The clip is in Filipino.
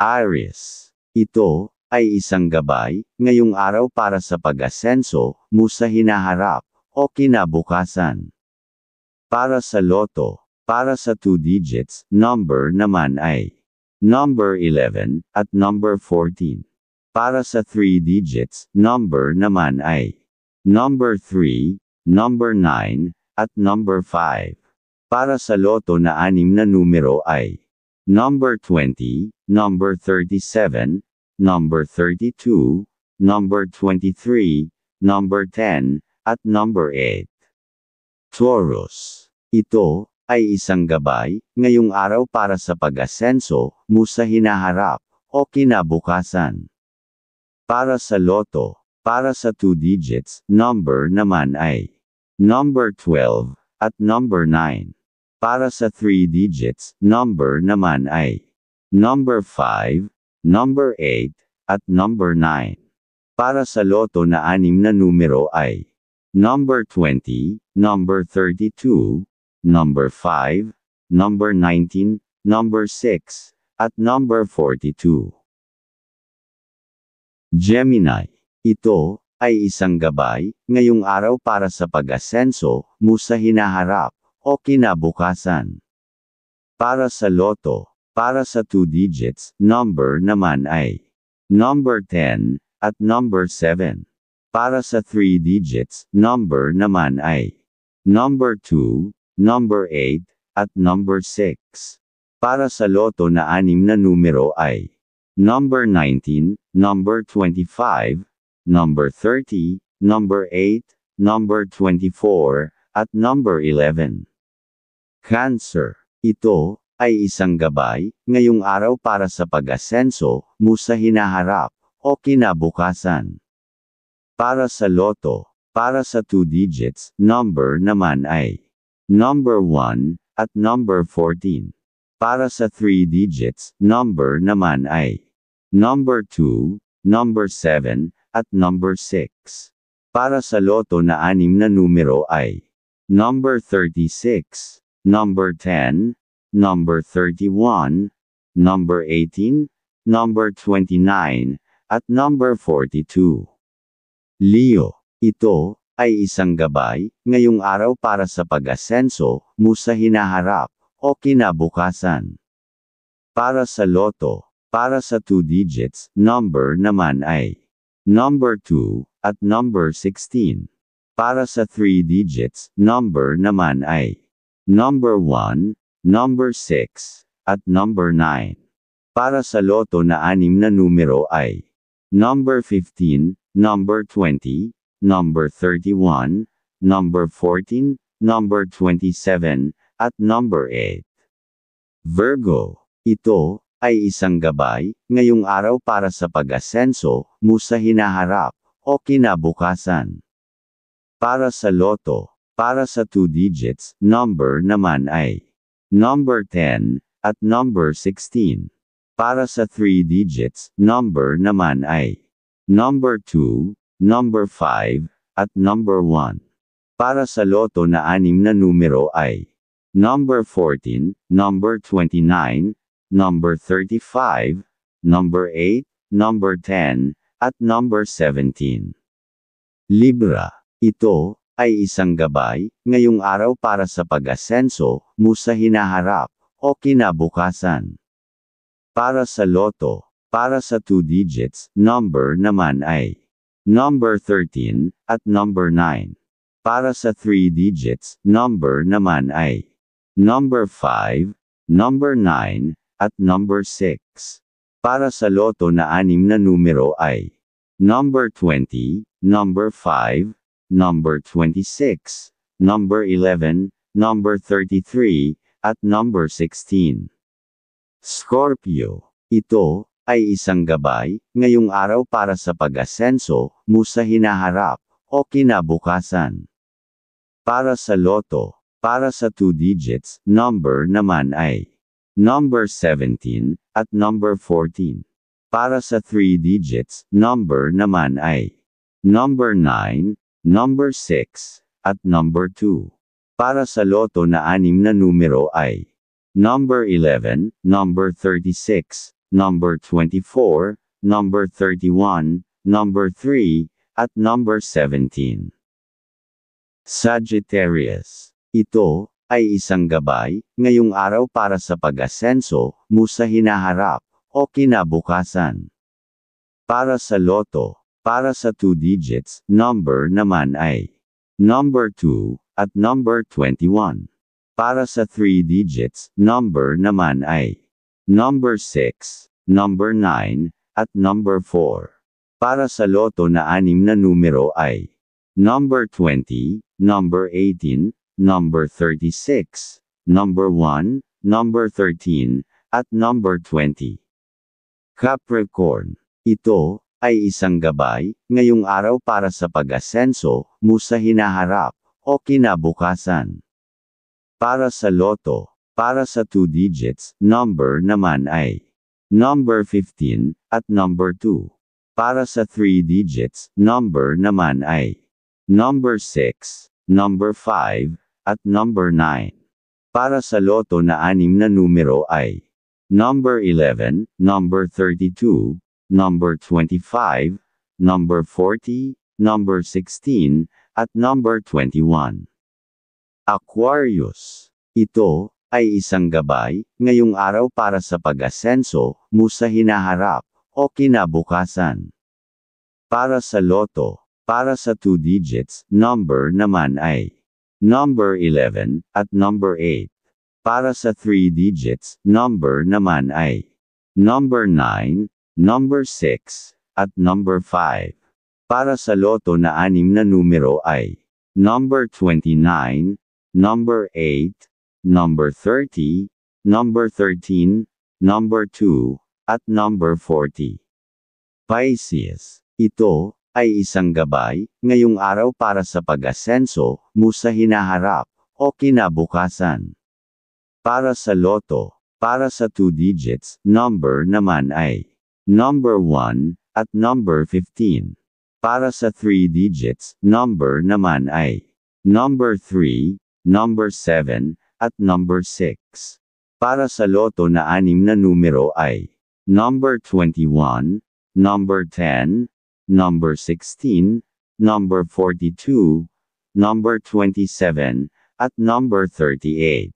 Aries. Ito ay isang gabay, ngayong araw para sa pag-asenso mo sa hinaharap o kinabukasan. Para sa loto, para sa 2 digits, number naman ay number 11 at number 14. Para sa 3 digits, number naman ay number 3, number 9, at number 5. Para sa loto na 6 na numero ay number 20, number 37, number 32, number 23, number 10, at number 8. Taurus. Ito ay isang gabay, ngayong araw para sa pag-asenso mo sa hinaharap o kinabukasan. Para sa loto, para sa 2 digits, number naman ay number 12 at number 9. Para sa 3 digits, number naman ay number 5, number 8, at number 9. Para sa loto na 6 na numero ay number 20, number 32, number 5, number 19, number 6, at number 42. Gemini. Ito ay isang gabay, ngayong araw para sa pag-asenso mo sa hinaharap o kinabukasan. Para sa loto, para sa 2 digits, number naman ay number 10 at number 7. Para sa 3 digits, number naman ay number 2, number 8, at number 6. Para sa loto na 6 na numero ay number 19, number 25, number 30, number 8, number 24, at number 11. Cancer. Ito ay isang gabay, ngayong araw para sa pag-asenso mo sa hinaharap o kinabukasan. Para sa loto, para sa 2 digits, number naman ay number 1 at number 14. Para sa 3 digits, number naman ay number 2, number 7, at number 6. Para sa loto na 6 na numero ay number 36, number 10, number 31, number 18, number 29, at number 42. Leo. Ito ay isang gabay, ngayong araw para sa pag-asenso mo sa hinaharap o kinabukasan. Para sa loto, para sa 2 digits, number naman ay number 2 at number 16. Para sa 3 digits, number naman ay number 1, number 6, at number 9. Para sa loto na 6 na numero ay number 15, number 20, number 31, number 14, number 27, at number 8. Virgo. Ito ay isang gabay, ngayong araw para sa pag-asenso mo sa hinaharap o kinabukasan. Para sa loto, para sa 2 digits, number naman ay number 10 at number 16. Para sa 3 digits, number naman ay number 2, number 5, at number 1. Para sa loto na 6 na numero ay number 14, number 29, number 35, number 8, number 10, at number 17. Libra. Ito ay isang gabay, ngayong araw para sa pag-asenso mo sa hinaharap o kinabukasan. Para sa loto, para sa 2 digits, number naman ay number 13 at number 9. Para sa 3 digits, number naman ay number 5, number 9, at number 6. Para sa loto na 6 na numero ay number 20, number 5, number 26, number 11, number 33, at number 16. Scorpio. Ito ay isang gabay, ngayong araw para sa pag-asenso mo sa hinaharap o kinabukasan. Para sa loto, para sa 2 digits, number naman ay number 17 at number 14. Para sa 3 digits, number naman ay number 9, number 6, at number 2. Para sa loto na 6 na numero ay number 11, number 36, number 24, number 31, number 3, at number 17. Sagittarius. Ito ay isang gabay ngayong araw para sa pag-asenso mo sa hinaharap o kinabukasan. Para sa loto, para sa 2 digits, number naman ay number 2 at number 21. Para sa 3 digits, number naman ay number 6, number 9, at number 4. Para sa loto na 6 na numero ay number 20, number 18, number 36, number 1, number 13, at number 20. Capricorn. Ito ay isang gabay ngayong araw para sa pag-asenso mo sa hinaharap o kinabukasan. Para sa loto, para sa 2 digits, number naman ay number 15 at number 2. Para sa 3 digits, number naman ay number 6, number 5, at number 9. Para sa loto na 6 na numero ay number 11, number 32, number 25, number 40, number 16, at number 21. Aquarius. Ito ay isang gabay ngayong araw para sa pag-asenso mo sa hinaharap o kinabukasan. Para sa loto, para sa 2 digits, number naman ay number 11 at number 8. Para sa 3 digits, number naman ay number 9, number 6, at number 5. Para sa loto na 6 na numero ay number 29, number 8, number 30, number 13, number 2, at number 40. Pisces. Ito ay isang gabay ngayong araw para sa pag-asenso mo sa hinaharap o kinabukasan. Para sa loto, para sa 2 digits, number naman ay number 1 at number 15. Para sa 3 digits, number naman ay number 3, number 7, at number 6. Para sa loto na 6 na numero ay number 21, number 10, number 16, number 42, number 27, at number 38.